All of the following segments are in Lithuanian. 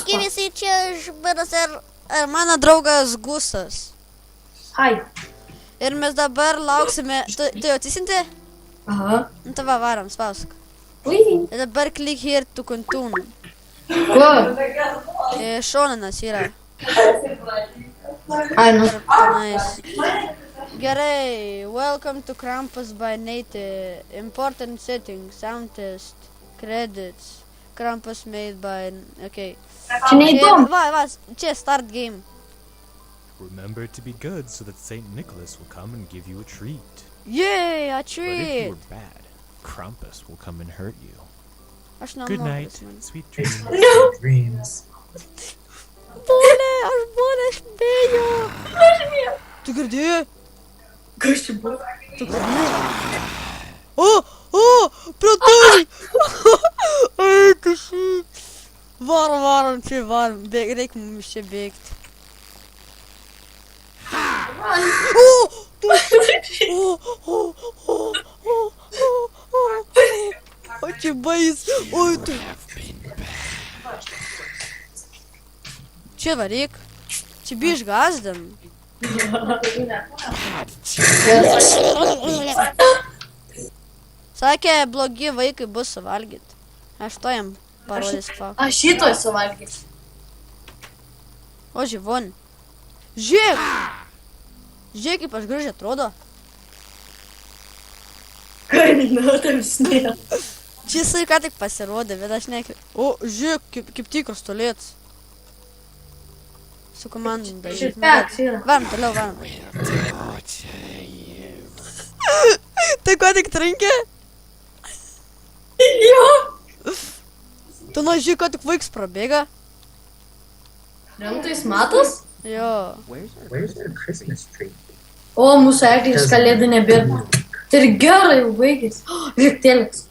Sveiki visi, čia Žbiras ir mano draugas Gustas. Hai. Ir mes dabar lauksime... Tu jau atsisinti? Aha. Nu tai va, varom, spausk. Ui. Ir dabar click here to continue. Kur? Šonanas yra. Ai, nu. Nice. Gerai, welcome to Krampus by Nate. Important settings, sound test, credits. Krampus made by... Okay. Čia neįdomu. Va, čia start game. Remember to be good so that St. Nicholas will come and give you a treat. Yay, a But if treat! you are bad, Krampus will come and hurt you. Aš Good nenoriu. night, sweet dreams. Dreams. Pone, aš būna spėjau. Tu girdėjai? Kas čia buvo? Tu girdėjai? O, prie tai! Ai, tu šį. Varom, čia varom. Reik mums čia bėgti. O čia bais. Oi, tu. Čia varyk. Čia biš gazdam. Sakė, blogi vaikai bus suvalgyt. Aš to jam parodys faktą. Aš šitoj suvalgysiu. O, živon. Žiūrėk! Žiūrėk, kaip aš gražiai atrodo. Kainuotam snė. Čia jisai ką tik pasirodė, bet aš nekreipiu. O, žiūrėk, kaip tikras tolėts. Su komandom daryti. Šiteks yra. Varom, toliau varom. Tai ko tik trinkė? Jo. Tu nužiūrėk, ko tik vaiks prabėga. Rimtais matas? Jo. Where's our Christmas tree? O, mūsų eglės kalėdų nebėra. Tai ir gerai jau baigės. Žiūrėk, tėlis.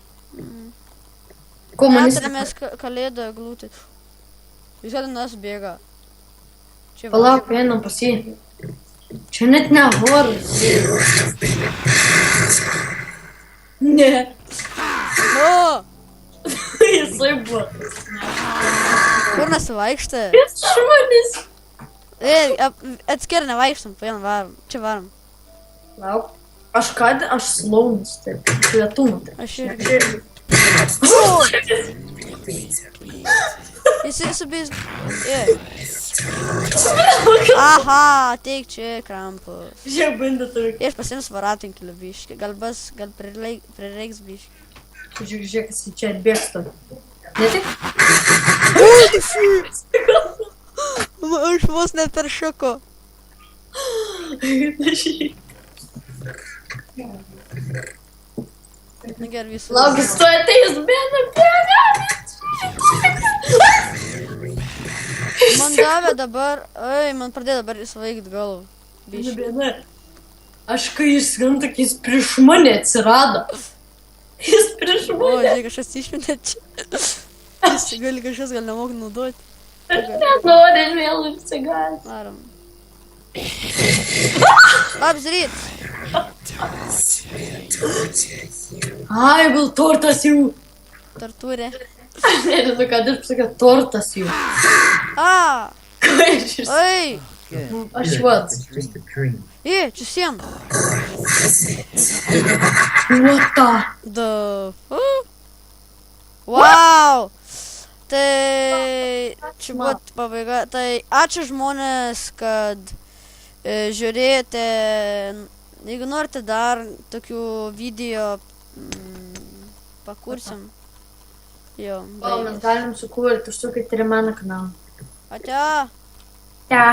Komunistas. Metamės kalėdą glūtį. Jis kada nas bėga. Čia Palauk, einam pas jį. Čia net ne horas. Ne. O! Jisai buvo. Kur nesivaikšta? Šumanis. Atskir nevaikštam, paėm varom. Čia varom. Lauk. Aš slaunis, taip. Lietumą. Aš irgi. Jis subės... Aha, teik čia Krampus. Žiūrėk, bandė turi. Aš pasims varatinkeliu biškį. Gal prireiks biškį. Žiūrėk, jis čia atbėgsta. Ne tik? Aš vos net per šoko. Na gerai, visų. Lauk, jis tu ateis, bėga. Man davė dabar... Ai, man pradėjo dabar įsvaigti galvą. Biškį. Bėda. Aš kai jis gantak, jis prieš mane atsirado. Jis prieš O, mane. žiūrėk, kažkas išminė čia. Kažkas gal nemok naudoti. Nenori vėl ir cigaras. Varom. Labs ryt. Ai, gal tortas jau. Tartūrė. Nežinau, ką aš pasakė, tortas jau. A, Ką aš iš... ai. Aš vats. It's just a dream. Čia sien. What the? Da. Wow. Tai čia buvo pabaiga. Tai ačiū žmonės, kad žiūrėjote. Jeigu norite dar tokių video pakursim. Jo, O, mes galim sukurti, užsukite ir mano kanalą. Atia. Ja.